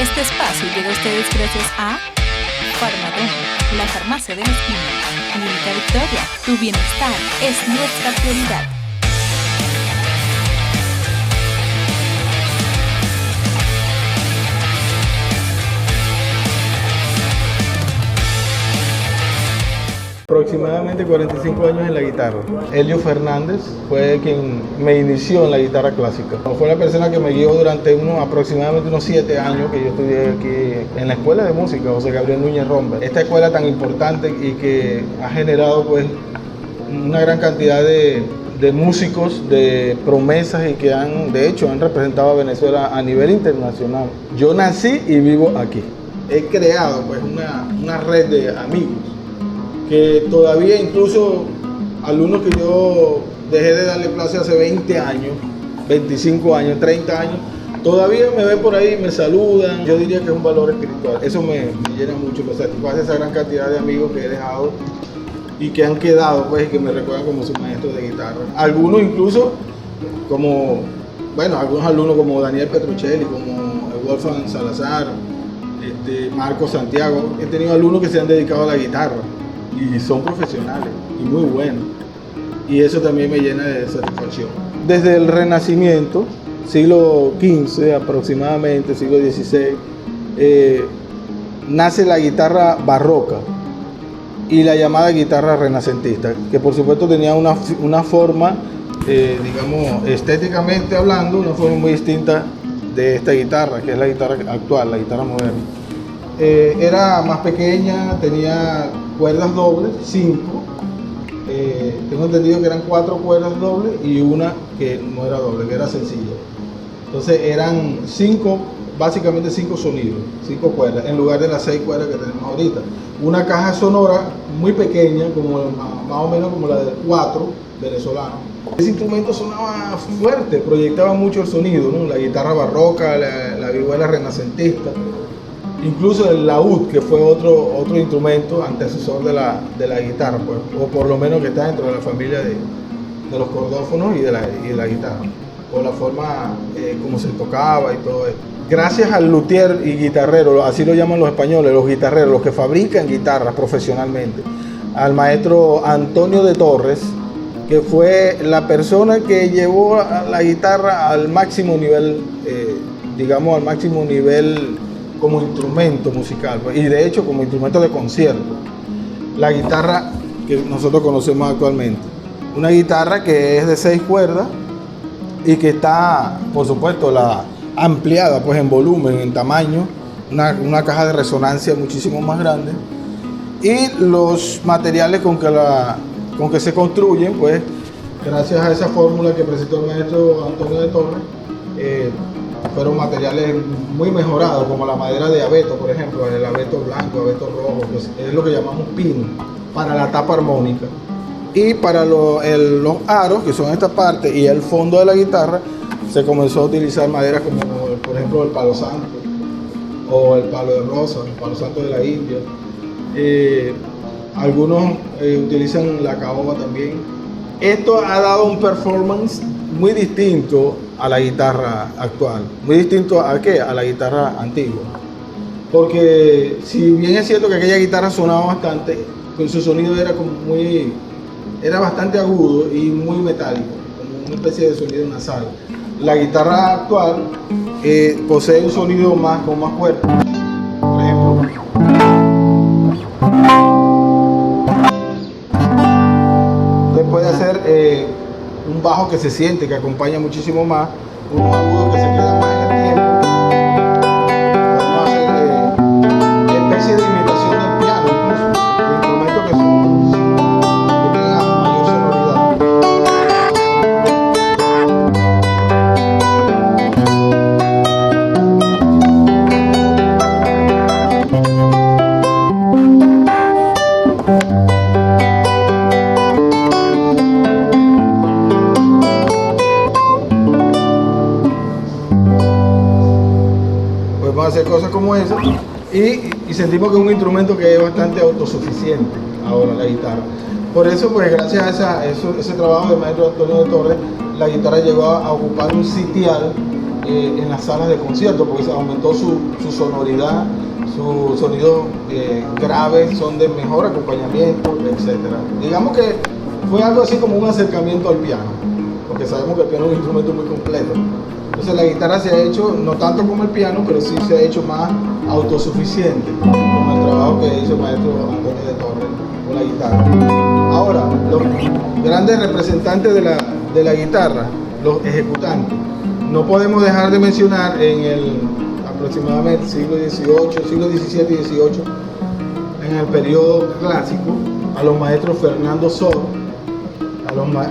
Este espacio llega a ustedes gracias a Farmadón, la farmacia de la esquina. Clínica Victoria, tu bienestar es nuestra prioridad. Aproximadamente 45 años en la guitarra. Elio Fernández fue quien me inició en la guitarra clásica. Fue la persona que me guió durante aproximadamente unos 7 años que yo estudié aquí en la Escuela de Música José Gabriel Núñez Romber. Esta escuela tan importante y que ha generado pues una gran cantidad de músicos, de promesas y que de hecho han representado a Venezuela a nivel internacional. Yo nací y vivo aquí. He creado pues una red de amigos que todavía incluso alumnos que yo dejé de darle clase hace 20 años, 25 años, 30 años, todavía me ven por ahí, me saludan. Yo diría que es un valor espiritual. Eso me llena mucho, me satisface esa gran cantidad de amigos que he dejado y que han quedado, pues, y que me recuerdan como su maestro de guitarra. Algunos incluso, algunos alumnos como Daniel Petruccelli, como Wolfgang Salazar, Marco Santiago. He tenido alumnos que se han dedicado a la guitarra y son profesionales y muy buenos, y eso también me llena de satisfacción. Desde el Renacimiento, siglo XV aproximadamente, siglo XVI, nace la guitarra barroca y la llamada guitarra renacentista, que por supuesto tenía una forma, digamos, estéticamente hablando, una forma muy distinta de esta guitarra, que es la guitarra actual, la guitarra moderna. Era más pequeña, tenía cuerdas dobles, 5. Tengo entendido que eran 4 cuerdas dobles y una que no era doble, que era sencilla. Entonces eran básicamente 5 sonidos, 5 cuerdas, en lugar de las 6 cuerdas que tenemos ahorita. Una caja sonora muy pequeña, más o menos como la del 4 venezolano. Ese instrumento sonaba fuerte, proyectaba mucho el sonido, ¿no? La guitarra barroca, la vihuela renacentista. Incluso el laúd, que fue otro instrumento antecesor de la guitarra, pues, o por lo menos que está dentro de la familia de los cordófonos y de la guitarra, o la forma como se tocaba y todo eso. Gracias al luthier y guitarrero, así lo llaman los españoles, los guitarreros, los que fabrican guitarras profesionalmente, al maestro Antonio de Torres, que fue la persona que llevó a la guitarra al máximo nivel, al máximo nivel como instrumento musical, y de hecho como instrumento de concierto. La guitarra que nosotros conocemos actualmente, una guitarra que es de 6 cuerdas y que está, por supuesto, ampliada pues en volumen, en tamaño, una caja de resonancia muchísimo más grande, y los materiales con que se construyen, pues gracias a esa fórmula que presentó el maestro Antonio de Torres, fueron materiales muy mejorados, como la madera de abeto, por ejemplo, el abeto blanco, abeto rojo, que es lo que llamamos pino, para la tapa armónica. Y para los aros, que son esta parte, y el fondo de la guitarra, se comenzó a utilizar maderas como, por ejemplo, el palo santo, o el palo de rosa, el palo santo de la India. Algunos utilizan la caoba también. Esto ha dado un performance muy distinto a la guitarra actual. Muy distinto ¿a qué? A la guitarra antigua. Porque si bien es cierto que aquella guitarra sonaba bastante, con su sonido era bastante agudo y muy metálico, como una especie de sonido nasal. La guitarra actual posee un sonido con más cuerpo. Por ejemplo, usted puede hacer un bajo que se siente, que acompaña muchísimo más, unos agudos que se quedan más en el tiempo. Podemos hacer especie de imitación del piano, incluso, de instrumentos que tengan mayor sonoridad. Hacer cosas como esa y sentimos que es un instrumento que es bastante autosuficiente ahora, la guitarra. Por eso, pues gracias a ese trabajo del maestro Antonio de Torres, la guitarra llegó a ocupar un sitial en las salas de concierto, porque se aumentó su sonoridad, su sonido grave, son de mejor acompañamiento, etc. Digamos que fue algo así como un acercamiento al piano, porque sabemos que el piano es un instrumento muy completo. Entonces la guitarra se ha hecho, no tanto como el piano, pero sí se ha hecho más autosuficiente con el trabajo que hizo el maestro Antonio de Torres con la guitarra. Ahora, los grandes representantes de la guitarra, los ejecutantes, no podemos dejar de mencionar en el aproximadamente siglo XVII y XVIII, en el periodo clásico, a los maestros Fernando Sor,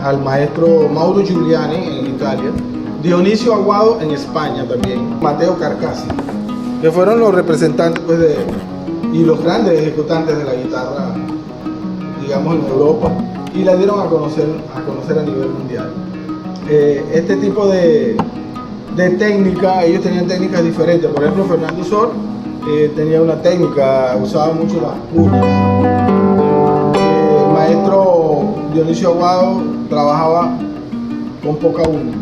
al maestro Mauro Giuliani en Italia, Dionisio Aguado en España también, Mateo Carcassi, que fueron los representantes pues, y los grandes ejecutantes de la guitarra, digamos, en Europa, y la dieron a conocer a nivel mundial. Este tipo de técnica, ellos tenían técnicas diferentes. Por ejemplo, Fernando Sor tenía una técnica, usaba mucho las cuñas. El maestro Dionisio Aguado trabajaba con poca uña.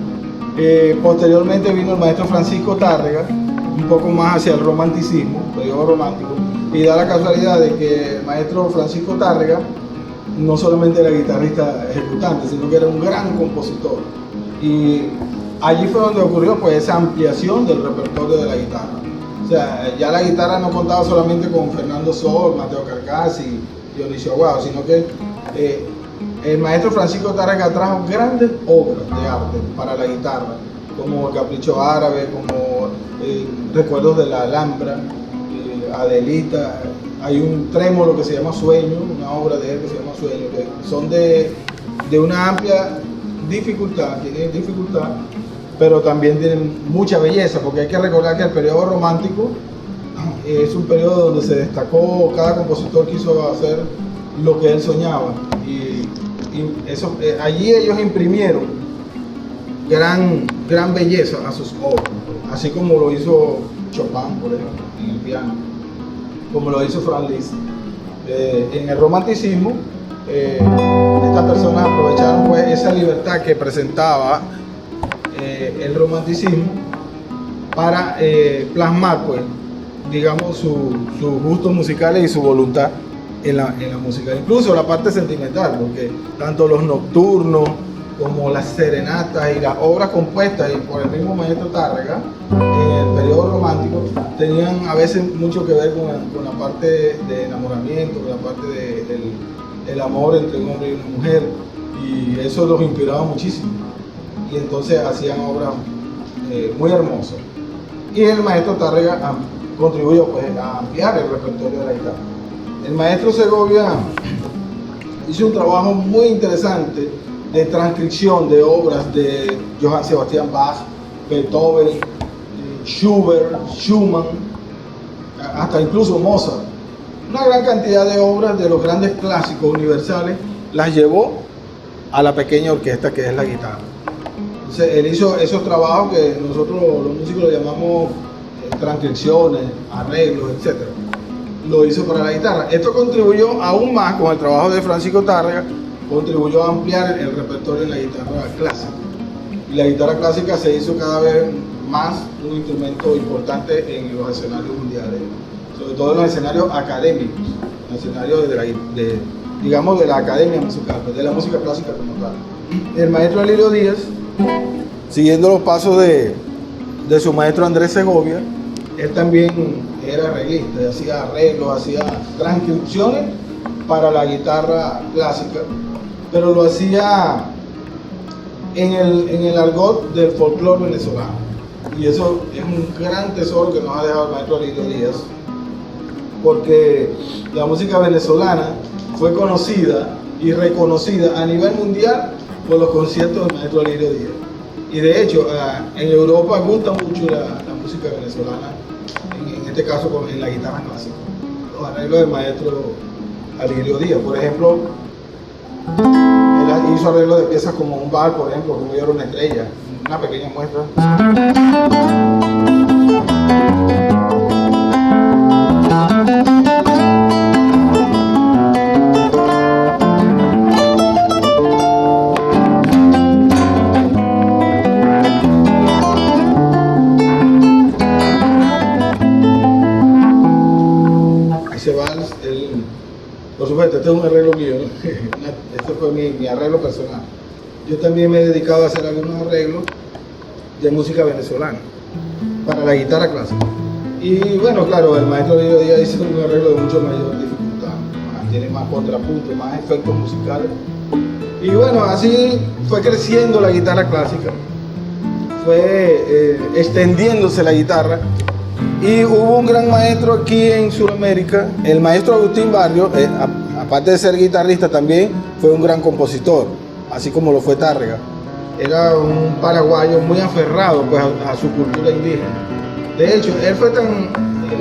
Posteriormente vino el maestro Francisco Tárrega, un poco más hacia el romanticismo, periodo romántico, y da la casualidad de que el maestro Francisco Tárrega no solamente era guitarrista ejecutante, sino que era un gran compositor. Y allí fue donde ocurrió pues, esa ampliación del repertorio de la guitarra. O sea, ya la guitarra no contaba solamente con Fernando Sor, Mateo Carcassi y Dionisio Aguado, sino que el maestro Francisco Tárrega trajo grandes obras de arte para la guitarra, como El Capricho Árabe, como Recuerdos de la Alhambra, Adelita. Hay un trémolo que se llama Sueño, una obra de él que se llama Sueño, que son de una amplia tienen dificultad, pero también tienen mucha belleza, porque hay que recordar que el periodo romántico es un periodo donde se destacó, cada compositor quiso hacer lo que él soñaba, y eso, allí ellos imprimieron gran belleza a sus obras, así como lo hizo Chopin, por ejemplo, en el piano, como lo hizo Franz Liszt. En el romanticismo, estas personas aprovecharon pues, esa libertad que presentaba el romanticismo para plasmar, pues, digamos, sus gustos musicales y su voluntad en la música. Incluso la parte sentimental, porque tanto los nocturnos como las serenatas y las obras compuestas por el mismo maestro Tárrega en el periodo romántico tenían a veces mucho que ver con la parte de enamoramiento, con la parte del amor entre un hombre y una mujer, y eso los inspiraba muchísimo, y entonces hacían obras muy hermosas. Y el maestro Tárrega contribuyó pues, a ampliar el repertorio de la guitarra. El maestro Segovia hizo un trabajo muy interesante de transcripción de obras de Johann Sebastian Bach, Beethoven, Schubert, Schumann, hasta incluso Mozart. Una gran cantidad de obras de los grandes clásicos universales las llevó a la pequeña orquesta que es la guitarra. Entonces, él hizo esos trabajos que nosotros los músicos lo llamamos transcripciones, arreglos, etc. Lo hizo para la guitarra. Esto contribuyó aún más con el trabajo de Francisco Tárrega, contribuyó a ampliar el repertorio en la guitarra clásica. Y la guitarra clásica se hizo cada vez más un instrumento importante en los escenarios mundiales, sobre todo en los escenarios académicos, en los escenarios digamos, de la academia musical, de la música clásica como tal. El maestro Alirio Díaz, siguiendo los pasos de su maestro Andrés Segovia, él también era arreglista, hacía arreglos, hacía transcripciones para la guitarra clásica, pero lo hacía en el argot del folclore venezolano. Y eso es un gran tesoro que nos ha dejado el maestro Alirio Díaz, porque la música venezolana fue conocida y reconocida a nivel mundial por los conciertos del maestro Alirio Díaz. Y de hecho, en Europa gusta mucho la música venezolana, en este caso en la guitarra clásica, los arreglos del maestro Alirio Díaz. Por ejemplo, él hizo arreglos de piezas como un bar, por ejemplo, como Yo era una estrella, una pequeña muestra. supuesto, este es un arreglo mío, ¿no? Este fue mi arreglo personal. Yo también me he dedicado a hacer algunos arreglos de música venezolana para la guitarra clásica. Y bueno, claro, el maestro Lirio Díaz hizo un arreglo de mucho mayor dificultad, tiene más contrapunto, más efectos musicales. Y bueno, así fue creciendo la guitarra clásica, fue extendiéndose la guitarra. Y hubo un gran maestro aquí en Sudamérica, el maestro Agustín Barrios, aparte de ser guitarrista también fue un gran compositor, así como lo fue Tárrega. Era un paraguayo muy aferrado pues, a su cultura indígena. De hecho, él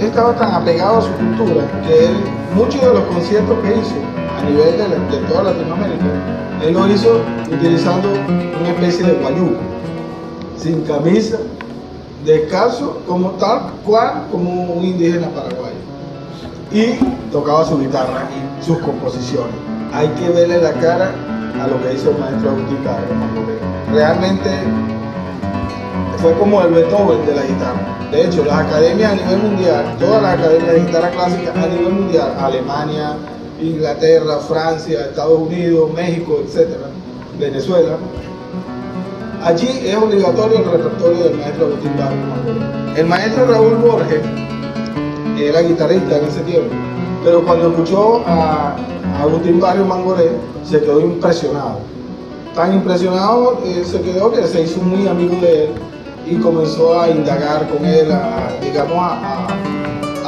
estaba tan apegado a su cultura que muchos de los conciertos que hizo a nivel de toda Latinoamérica, él lo hizo utilizando una especie de guayuco, sin camisa, descalzo, como tal cual como un indígena paraguayo. Y tocaba su guitarra y sus composiciones. Hay que verle la cara a lo que hizo el maestro Agustín Barrios. Realmente fue como el Beethoven de la guitarra. De hecho, las academias a nivel mundial, todas las academias de guitarra clásica a nivel mundial, Alemania, Inglaterra, Francia, Estados Unidos, México, etcétera, Venezuela, allí es obligatorio el repertorio del maestro Agustín Barrios. El maestro Raúl Borges era guitarrista en ese tiempo, pero cuando escuchó a Agustín Barrios Mangoré, se quedó impresionado. Tan impresionado se quedó que se hizo muy amigo de él y comenzó a indagar con él, a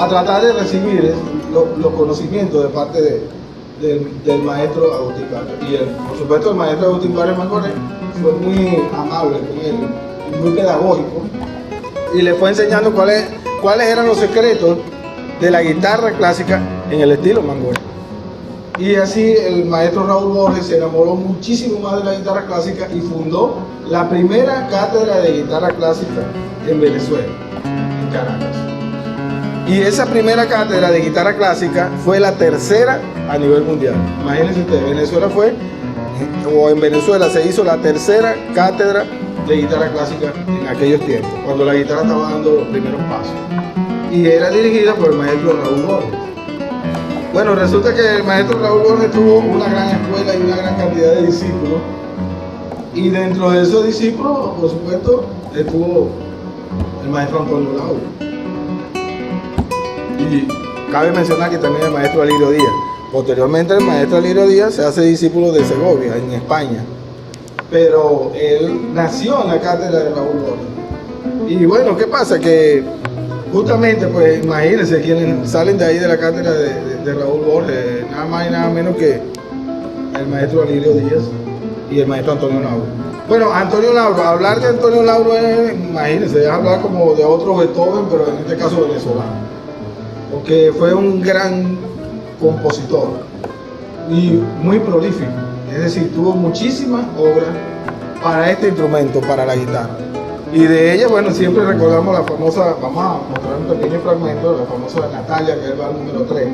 tratar de recibir los conocimientos de parte del maestro Agustín Barrios. Y por supuesto el maestro Agustín Barrios Mangoré fue muy amable con él y muy pedagógico y le fue enseñando cuáles eran los secretos de la guitarra clásica en el estilo Mangoré. Y así el maestro Raúl Borges se enamoró muchísimo más de la guitarra clásica y fundó la primera cátedra de guitarra clásica en Venezuela, en Caracas. Y esa primera cátedra de guitarra clásica fue la tercera a nivel mundial. Imagínense ustedes, en Venezuela se hizo la tercera cátedra de guitarra clásica en aquellos tiempos, cuando la guitarra estaba dando los primeros pasos. Y era dirigida por el maestro Raúl Borges. Bueno, resulta que el maestro Raúl Borges tuvo una gran escuela y una gran cantidad de discípulos. Y dentro de esos discípulos, por supuesto, estuvo el maestro Antonio Lauro. Y cabe mencionar que también el maestro Alirio Díaz. Posteriormente el maestro Alirio Díaz se hace discípulo de Segovia, en España. Pero él nació en la cátedra de Raúl Borges. Y bueno, ¿qué pasa? Que justamente, pues imagínense quienes salen de ahí de la cátedra de Raúl Borges, nada más y nada menos que el maestro Alirio Díaz y el maestro Antonio Lauro. Bueno, Antonio Lauro, hablar de Antonio Lauro es, imagínense, es hablar como de otro Beethoven, pero en este caso venezolano, porque fue un gran compositor y muy prolífico, es decir, tuvo muchísimas obras para este instrumento, para la guitarra. Y de ella, bueno, siempre recordamos la famosa, vamos a mostrar un pequeño fragmento de la famosa Natalia, que es el número 3.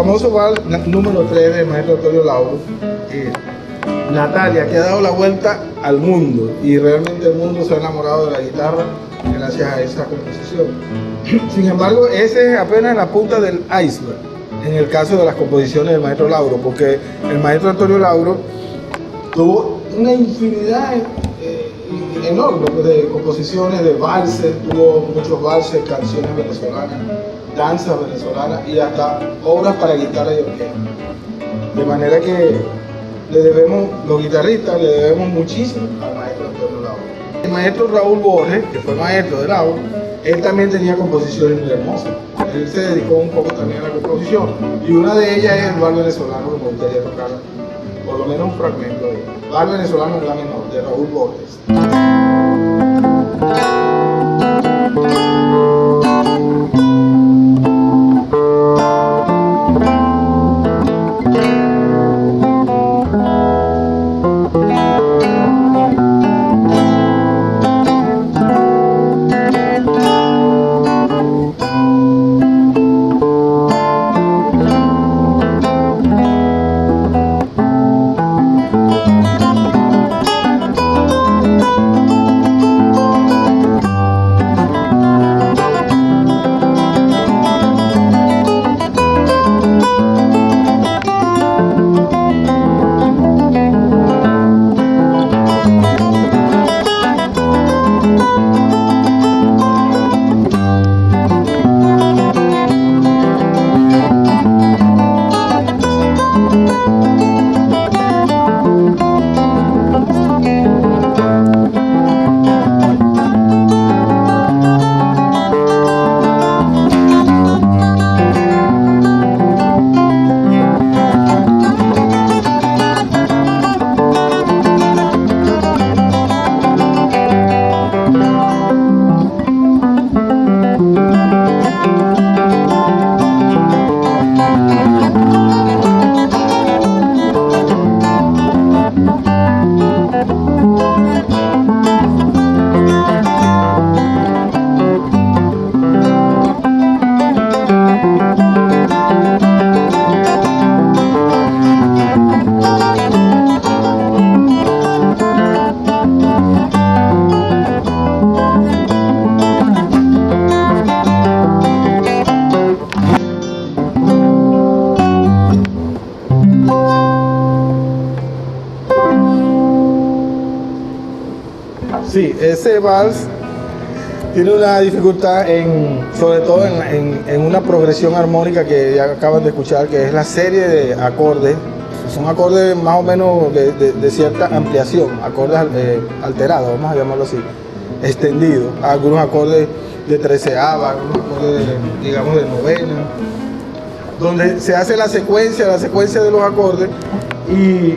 famoso vals número 3 del maestro Antonio Lauro, Natalia, que ha dado la vuelta al mundo y realmente el mundo se ha enamorado de la guitarra gracias a esa composición. Sin embargo, ese es apenas la punta del iceberg en el caso de las composiciones del maestro Lauro, porque el maestro Antonio Lauro tuvo una infinidad enorme de composiciones, de valses, tuvo muchos valses, canciones venezolanas, danzas venezolanas y hasta obras para guitarra y orquesta. De manera que le debemos, los guitarristas, le debemos muchísimo al maestro Antonio Lauro. El maestro Raúl Borges, que fue maestro de Lauro, él también tenía composiciones muy hermosas. Él se dedicó un poco también a la composición y una de ellas es el vals venezolano, que me gustaría tocar por lo menos un fragmento de vals venezolano en la menor, de Raúl Borges. Sí, ese vals tiene una dificultad sobre todo en una progresión armónica que ya acaban de escuchar, que es la serie de acordes. Son acordes más o menos de cierta ampliación, acordes alterados, vamos a llamarlo así, extendidos. Algunos acordes de treceava, algunos acordes, digamos, de novena, donde se hace la secuencia de los acordes y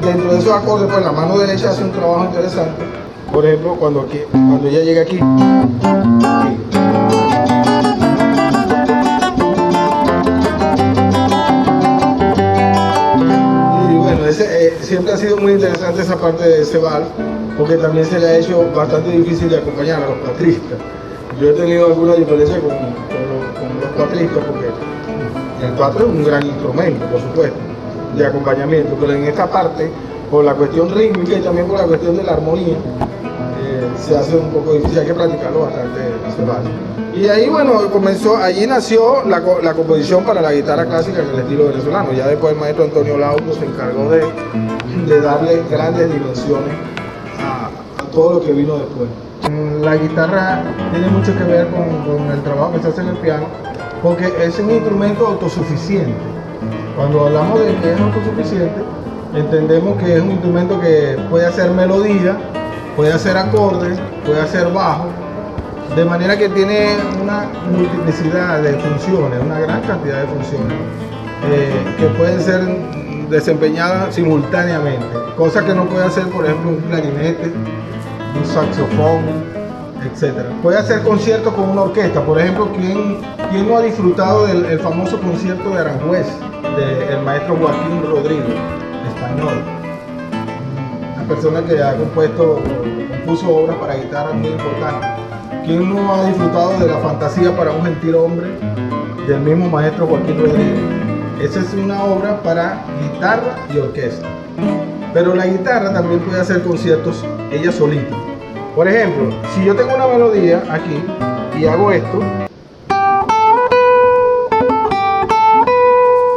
dentro de esos acordes, pues la mano derecha hace un trabajo interesante. Por ejemplo, cuando ya llega aquí. Y bueno, siempre ha sido muy interesante esa parte de ese vals, porque también se le ha hecho bastante difícil de acompañar a los patristas. Yo he tenido alguna diferencia con los patristas, porque el patro es un gran instrumento, por supuesto, de acompañamiento, pero en esta parte, por la cuestión rítmica y también por la cuestión de la armonía, se hace un poco difícil, hay que practicarlo bastante ese vals. Y ahí, bueno, allí nació la composición para la guitarra clásica en el estilo venezolano. Ya después el maestro Antonio Lauro se encargó de darle grandes dimensiones a todo lo que vino después. La guitarra tiene mucho que ver con el trabajo que se hace en el piano, porque es un instrumento autosuficiente. Cuando hablamos de que es autosuficiente, entendemos que es un instrumento que puede hacer melodía, puede hacer acordes, puede hacer bajo, de manera que tiene una multiplicidad de funciones, una gran cantidad de funciones que pueden ser desempeñadas simultáneamente, cosa que no puede hacer, por ejemplo, un clarinete, un saxofón, etc. Puede hacer conciertos con una orquesta. Por ejemplo, ¿quién no ha disfrutado del famoso concierto de Aranjuez del maestro Joaquín Rodrigo, español? Una persona que ha compuso obras para guitarra muy importantes. ¿Quién no ha disfrutado de la fantasía para un gentil hombre del mismo maestro Joaquín Rodríguez. Esa es una obra para guitarra y orquesta. Pero la guitarra también puede hacer conciertos ella solita. Por ejemplo, si yo tengo una melodía aquí y hago esto,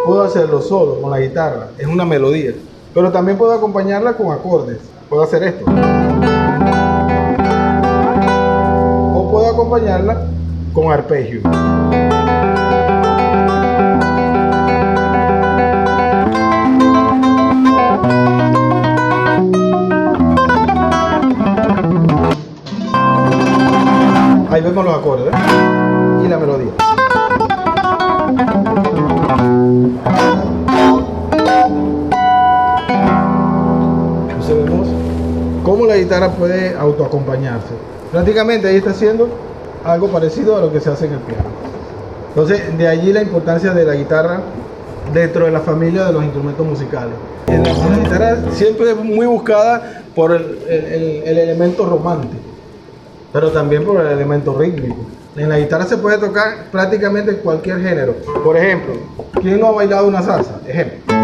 puedo hacerlo solo con la guitarra, es una melodía. Pero también puedo acompañarla con acordes. Puedo hacer esto. O puedo acompañarla con arpegio. Ahí vemos los acordes y la melodía. Entonces vemos cómo la guitarra puede autoacompañarse. Prácticamente ahí está haciendo algo parecido a lo que se hace en el piano. Entonces de allí la importancia de la guitarra dentro de la familia de los instrumentos musicales. La guitarra siempre es muy buscada por el elemento romántico, pero también por el elemento rítmico. En la guitarra se puede tocar prácticamente cualquier género. Por ejemplo, ¿quién no ha bailado una salsa? Ejemplo.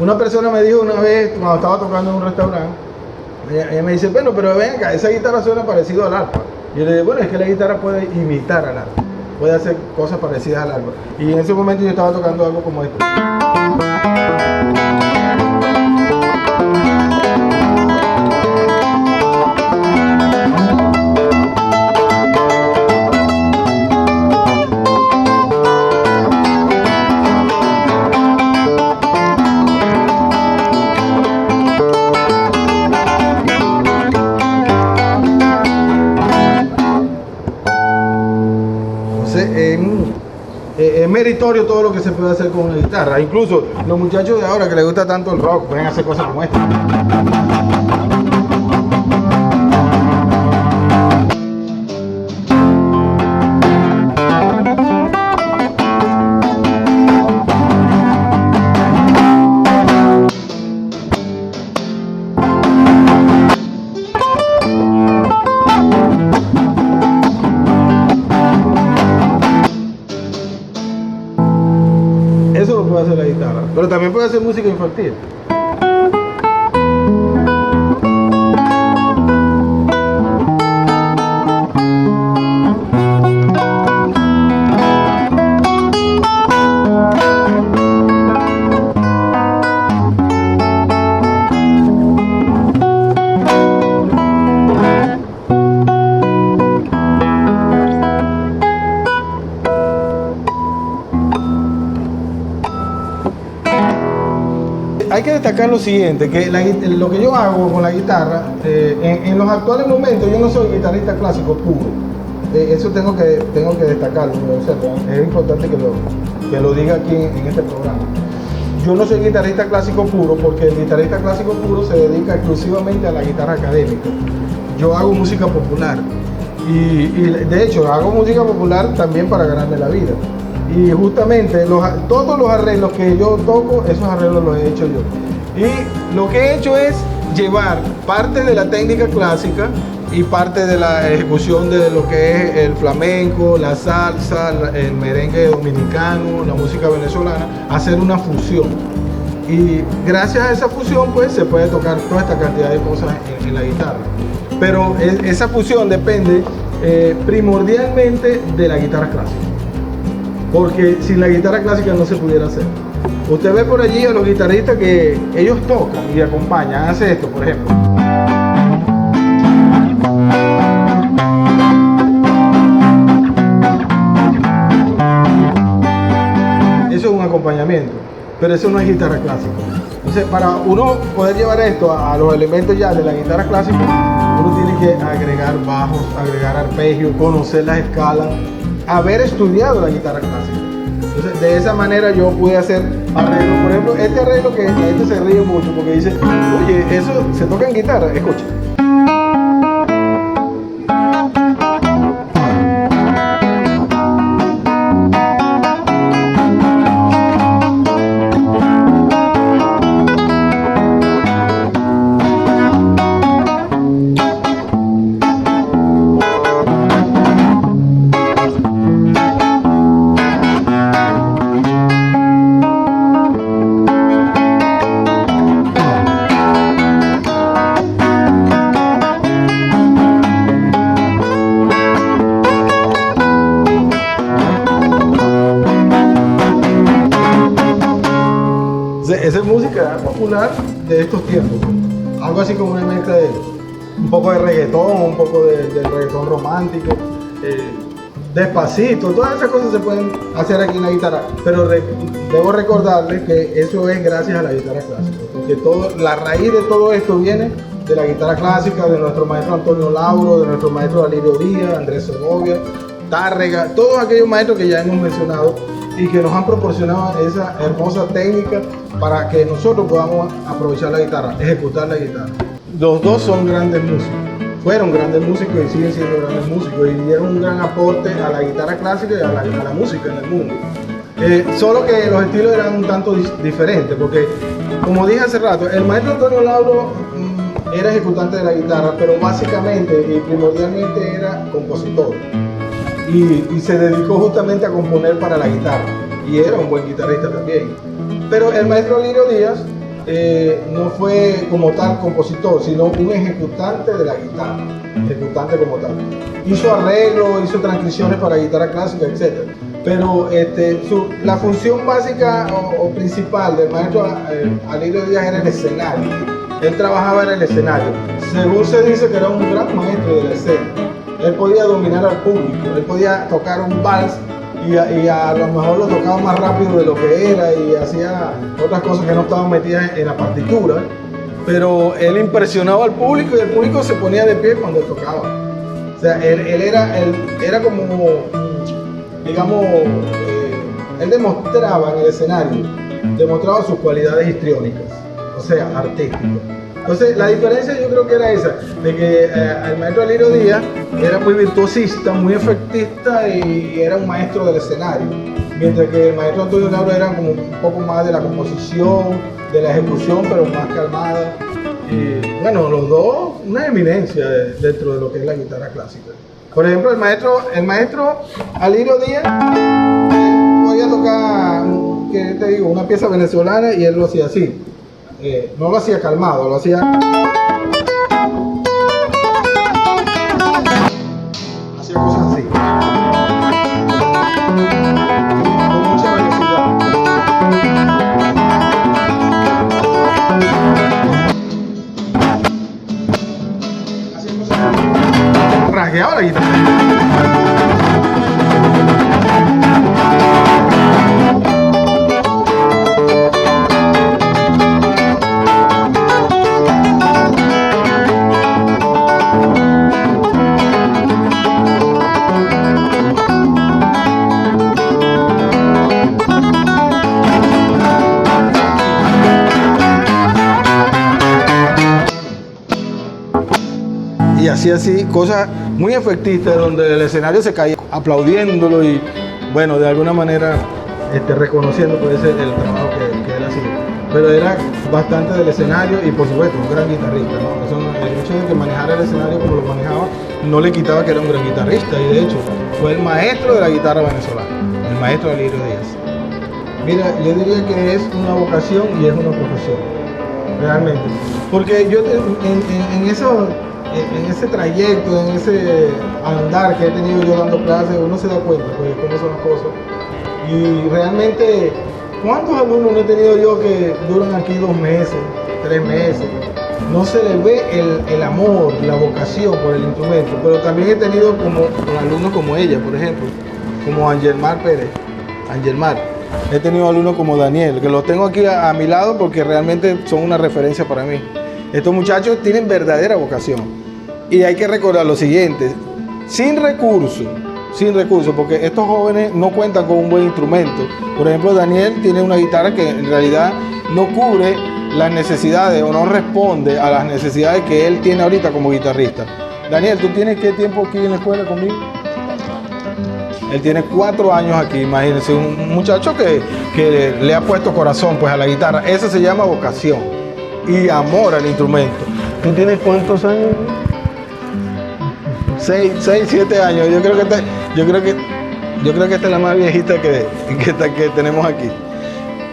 Una persona me dijo una vez, cuando estaba tocando en un restaurante, ella me dice, bueno, pero ven acá, esa guitarra suena parecido al arpa. Y yo le digo, bueno, es que la guitarra puede imitar al arpa, puede hacer cosas parecidas al arpa. Y en ese momento yo estaba tocando algo como esto. Es meritorio todo lo que se puede hacer con la guitarra. Incluso los muchachos de ahora que les gusta tanto el rock pueden hacer cosas como esta. Eso lo puede hacer la guitarra, pero también puede hacer música infantil. Hay que destacar lo siguiente, que lo que yo hago con la guitarra, en los actuales momentos yo no soy guitarrista clásico puro. Eso tengo que destacarlo, o sea, es importante que lo diga aquí en este programa. Yo no soy guitarrista clásico puro porque el guitarrista clásico puro se dedica exclusivamente a la guitarra académica. Yo hago música popular y de hecho hago música popular también para ganarme la vida. Y justamente todos los arreglos que yo toco, esos arreglos los he hecho yo. Y lo que he hecho es llevar parte de la técnica clásica y parte de la ejecución de lo que es el flamenco, la salsa, el merengue dominicano, la música venezolana, hacer una fusión. Y gracias a esa fusión pues se puede tocar toda esta cantidad de cosas en la guitarra. Pero esa fusión depende primordialmente de la guitarra clásica. Porque sin la guitarra clásica no se pudiera hacer. Usted ve por allí a los guitarristas que ellos tocan y acompañan, hace esto, por ejemplo. Eso es un acompañamiento, pero eso no es guitarra clásica. Entonces, para uno poder llevar esto a los elementos ya de la guitarra clásica, uno tiene que agregar bajos, agregar arpegios, conocer las escalas, haber estudiado la guitarra clásica. Entonces, de esa manera yo pude hacer arreglos. Por ejemplo, este arreglo que la gente se ríe mucho porque dice, oye, eso se toca en guitarra. Escucha. Esa es música popular de estos tiempos, algo así como una mezcla de un poco de reggaetón, un poco de reggaetón romántico, despacito, todas esas cosas se pueden hacer aquí en la guitarra, pero debo recordarles que eso es gracias a la guitarra clásica, porque la raíz de todo esto viene de la guitarra clásica, de nuestro maestro Antonio Lauro, de nuestro maestro Alirio Díaz, Andrés Segovia, Tárrega, todos aquellos maestros que ya hemos mencionado y que nos han proporcionado esa hermosa técnica para que nosotros podamos aprovechar la guitarra, ejecutar la guitarra. Los dos son grandes músicos, fueron grandes músicos y siguen siendo grandes músicos y dieron un gran aporte a la guitarra clásica y a la música en el mundo. Solo que los estilos eran un tanto diferentes, porque como dije hace rato, el maestro Antonio Lauro era ejecutante de la guitarra, pero básicamente y primordialmente era compositor. Y se dedicó justamente a componer para la guitarra y era un buen guitarrista también. Pero el maestro Alirio Díaz no fue como tal compositor, sino un ejecutante de la guitarra, ejecutante como tal. Hizo arreglos, hizo transcripciones para guitarra clásica, etc. Pero la función básica o principal del maestro Alirio Díaz era el escenario. Él trabajaba en el escenario. Según se dice que era un gran maestro de la escena. Él podía dominar al público, él podía tocar un vals y a lo mejor lo tocaba más rápido de lo que era y hacía otras cosas que no estaban metidas en la partitura, pero él impresionaba al público y el público se ponía de pie cuando él tocaba. O sea, él era como, digamos, él demostraba en el escenario, demostraba sus cualidades histriónicas, o sea, artísticas. Entonces, la diferencia yo creo que era esa, de que el maestro Alirio Díaz era muy virtuosista, muy efectista y era un maestro del escenario, mientras que el maestro Antonio Lauro era como un poco más de la composición, de la ejecución, pero más calmada. Y, bueno, los dos, una eminencia dentro de lo que es la guitarra clásica. Por ejemplo, el maestro Alirio Díaz podía tocar, ¿qué te digo?, una pieza venezolana y él lo hacía así. No lo hacía calmado, lo hacía cosas así, con mucha velocidad. Hacía cosas así. Rasgueaba la guitarra. Y hacía así cosas muy efectistas donde el escenario se caía aplaudiéndolo y bueno, de alguna manera reconociendo pues, el trabajo que él hacía. Pero era bastante del escenario y por supuesto un gran guitarrista, ¿no? El hecho de que manejara el escenario como lo manejaba no le quitaba que era un gran guitarrista y de hecho fue el maestro de la guitarra venezolana, el maestro Alirio Díaz. Mira, yo diría que es una vocación y es una profesión, realmente. Porque yo en ese trayecto, en ese andar que he tenido yo dando clases, uno se da cuenta pues cómo son las cosas. Y realmente, ¿cuántos alumnos no he tenido yo que duran aquí 2 meses, 3 meses? No se le ve el amor, la vocación por el instrumento, pero también he tenido como alumnos como ella, por ejemplo, como Angelmar Pérez, Angelmar. He tenido alumnos como Daniel, que los tengo aquí a mi lado porque realmente son una referencia para mí. Estos muchachos tienen verdadera vocación. Y hay que recordar lo siguiente, sin recursos, porque estos jóvenes no cuentan con un buen instrumento. Por ejemplo, Daniel tiene una guitarra que en realidad no cubre las necesidades o no responde a las necesidades que él tiene ahorita como guitarrista. Daniel, ¿tú tienes qué tiempo aquí en la escuela conmigo? Él tiene 4 años aquí, imagínense, un muchacho que le ha puesto corazón pues a la guitarra. Eso se llama vocación y amor al instrumento. ¿Tú tienes cuántos años? 6, 7 años. Yo creo que esta es la más viejita que tenemos aquí.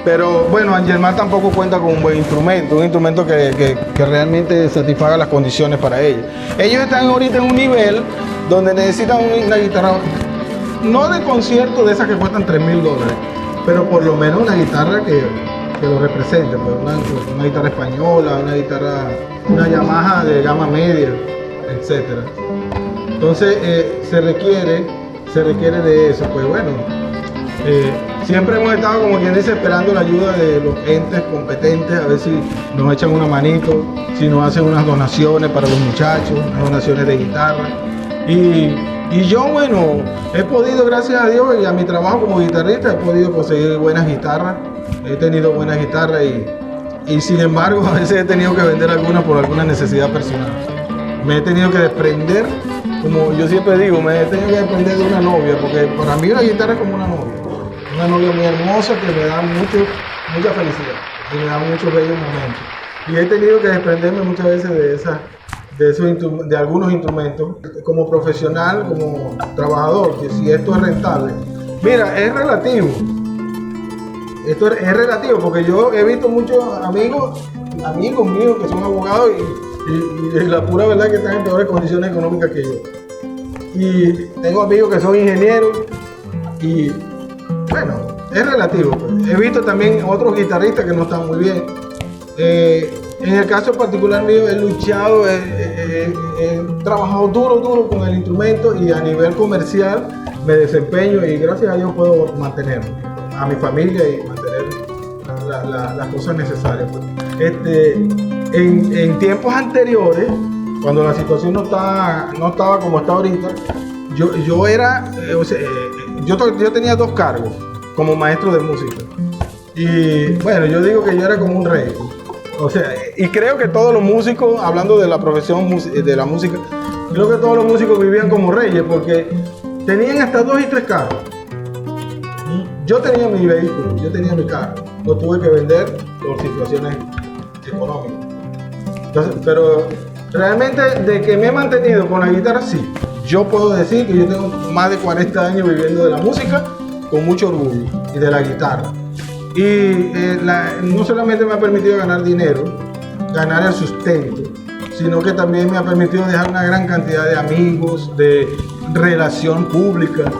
Pero bueno, Angelmar tampoco cuenta con un buen instrumento, un instrumento que realmente satisfaga las condiciones para ellos. Ellos están ahorita en un nivel donde necesitan una guitarra, no de concierto de esas que cuestan $3,000, pero por lo menos una guitarra que lo represente, pues una guitarra española, una Yamaha de gama media, etcétera. Entonces se requiere de eso, pues bueno, siempre hemos estado, como quien dice, esperando la ayuda de los entes competentes, a ver si nos echan una manito, si nos hacen unas donaciones para los muchachos, unas donaciones de guitarra. Y yo, bueno, he podido, gracias a Dios y a mi trabajo como guitarrista, he podido conseguir buenas guitarras, he tenido buenas guitarras y sin embargo a veces he tenido que vender algunas por alguna necesidad personal. Me he tenido que desprender, como yo siempre digo, me he tenido que desprender de una novia, porque para mí una guitarra es como una novia muy hermosa que me da mucha felicidad y me da muchos bellos momentos. Y he tenido que desprenderme muchas veces de algunos instrumentos, como profesional, como trabajador, que si esto es rentable. Mira, es relativo. Esto es relativo, porque yo he visto muchos amigos míos que son abogados y la pura verdad que están en peores condiciones económicas que yo. Y tengo amigos que son ingenieros y bueno, es relativo. Pues. He visto también otros guitarristas que no están muy bien. En el caso particular mío, he luchado, he trabajado duro con el instrumento y a nivel comercial me desempeño y gracias a Dios puedo mantener a mi familia y mantener las cosas necesarias. Pues. En tiempos anteriores, cuando la situación no estaba como está ahorita, yo tenía 2 cargos como maestro de música. Y bueno, yo digo que yo era como un rey. O sea, y creo que todos los músicos, hablando de la profesión de la música, creo que todos los músicos vivían como reyes porque tenían hasta 2 y 3 carros. Yo tenía mi vehículo, yo tenía mi carro, lo tuve que vender por situaciones económicas. Entonces, pero realmente de que me he mantenido con la guitarra, sí. Yo puedo decir que yo tengo más de 40 años viviendo de la música con mucho orgullo y de la guitarra. Y no solamente me ha permitido ganar dinero, ganar el sustento, sino que también me ha permitido dejar una gran cantidad de amigos, de relación pública.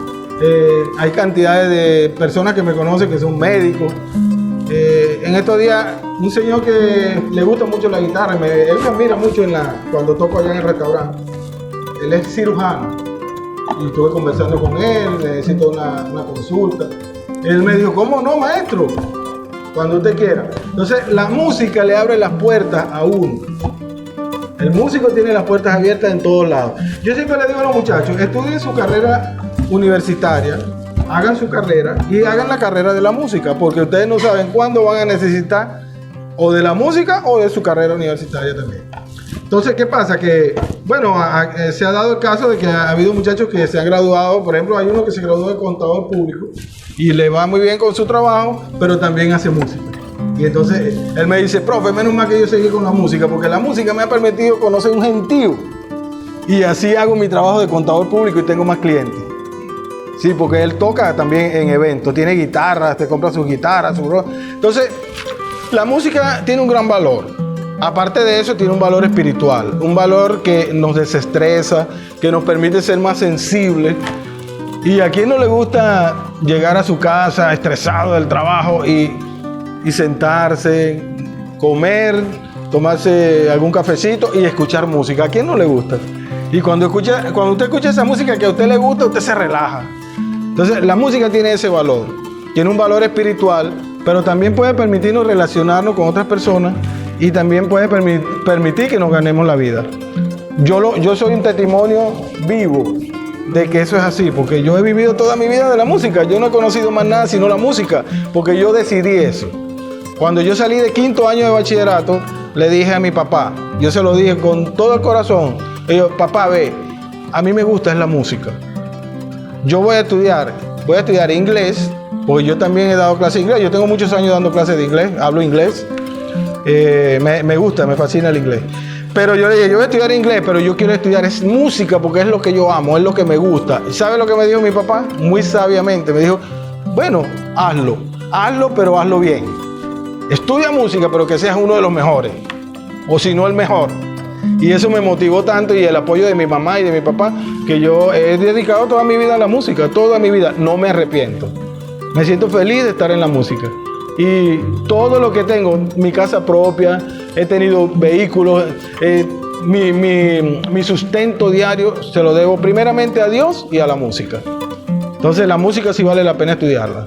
Hay cantidades de personas que me conocen que son médicos. En estos días, un señor que le gusta mucho la guitarra, él me admira mucho cuando toco allá en el restaurante. Él es cirujano y estuve conversando con él, necesito una consulta. Él me dijo, ¿cómo no, maestro? Cuando usted quiera. Entonces, la música le abre las puertas a uno. El músico tiene las puertas abiertas en todos lados. Yo siempre le digo a los muchachos, estudien su carrera universitaria, hagan su carrera y hagan la carrera de la música, porque ustedes no saben cuándo van a necesitar o de la música o de su carrera universitaria también. Entonces, ¿qué pasa? Que, bueno, se ha dado el caso de que ha habido muchachos que se han graduado. Por ejemplo, hay uno que se graduó de contador público y le va muy bien con su trabajo, pero también hace música. Y entonces él me dice, profe, menos mal que yo seguí con la música, porque la música me ha permitido conocer un gentío. Y así hago mi trabajo de contador público y tengo más clientes. Sí, porque él toca también en eventos, tiene guitarras, te compra sus guitarras, su rock. Entonces, la música tiene un gran valor. Aparte de eso, tiene un valor espiritual, un valor que nos desestresa, que nos permite ser más sensibles. Y a quien no le gusta llegar a su casa estresado del trabajo y sentarse, comer, tomarse algún cafecito y escuchar música. ¿A quién no le gusta? Y cuando usted escucha esa música que a usted le gusta, usted se relaja. Entonces, la música tiene ese valor. Tiene un valor espiritual, pero también puede permitirnos relacionarnos con otras personas y también puede permitir que nos ganemos la vida. Yo soy un testimonio vivo de que eso es así, porque yo he vivido toda mi vida de la música. Yo no he conocido más nada sino la música, porque yo decidí eso. Cuando yo salí de 5º año de bachillerato, le dije a mi papá, yo se lo dije con todo el corazón, y yo, papá, ve, a mí me gusta es la música. Yo voy a estudiar inglés, porque yo también he dado clases de inglés. Yo tengo muchos años dando clases de inglés, hablo inglés. Me gusta, me fascina el inglés. Pero yo le dije, yo voy a estudiar inglés, pero yo quiero estudiar es música porque es lo que yo amo, es lo que me gusta. ¿Y sabe lo que me dijo mi papá? Muy sabiamente, me dijo, bueno, hazlo, pero hazlo bien. Estudia música, pero que seas uno de los mejores, o si no el mejor. Y eso me motivó tanto, y el apoyo de mi mamá y de mi papá, que yo he dedicado toda mi vida a la música, toda mi vida. No me arrepiento. Me siento feliz de estar en la música. Y todo lo que tengo, mi casa propia, he tenido vehículos, mi sustento diario se lo debo primeramente a Dios y a la música. Entonces la música sí vale la pena estudiarla.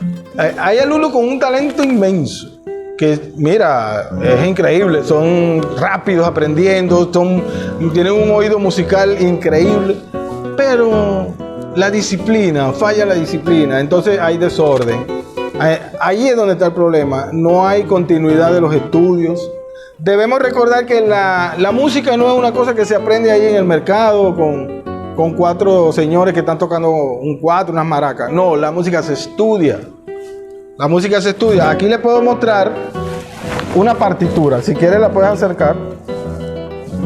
Hay alumnos con un talento inmenso, que mira, es increíble, son rápidos aprendiendo, tienen un oído musical increíble, pero falla la disciplina, entonces hay desorden. Ahí es donde está el problema, no hay continuidad de los estudios. Debemos recordar que la música no es una cosa que se aprende ahí en el mercado con 4 señores que están tocando un 4, unas maracas. No, la música se estudia. La música se estudia. Aquí les puedo mostrar una partitura, si quieres la puedes acercar.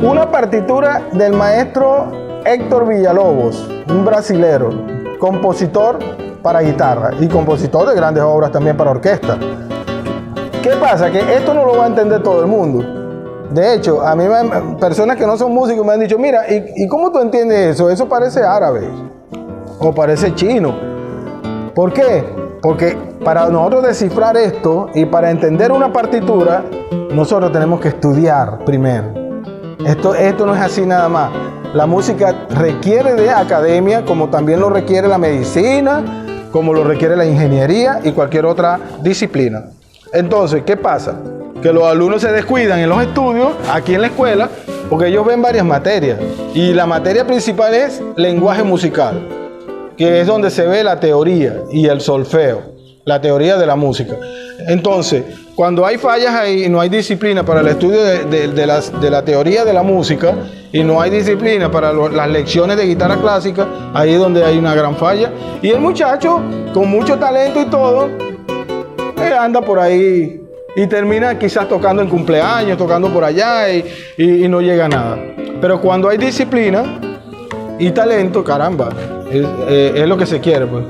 Una partitura del maestro Héctor Villalobos, un brasilero, compositor para guitarra y compositor de grandes obras también para orquesta. ¿Qué pasa? Que esto no lo va a entender todo el mundo. De hecho, a mí personas que no son músicos me han dicho, mira, ¿y cómo tú entiendes eso? Eso parece árabe o parece chino. ¿Por qué? Porque para nosotros descifrar esto y para entender una partitura, nosotros tenemos que estudiar primero. Esto no es así nada más. La música requiere de academia, como también lo requiere la medicina, como lo requiere la ingeniería y cualquier otra disciplina. Entonces, ¿qué pasa? Que los alumnos se descuidan en los estudios, aquí en la escuela, porque ellos ven varias materias. Y la materia principal es lenguaje musical, que es donde se ve la teoría y el solfeo, la teoría de la música. Entonces, cuando hay fallas ahí y no hay disciplina para el estudio de la teoría de la música y no hay disciplina para las lecciones de guitarra clásica, ahí es donde hay una gran falla. Y el muchacho, con mucho talento y todo, anda por ahí y termina quizás tocando en cumpleaños, tocando por allá y no llega a nada. Pero cuando hay disciplina y talento, caramba, es lo que se quiere, pues.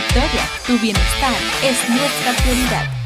Victoria, tu bienestar es nuestra prioridad.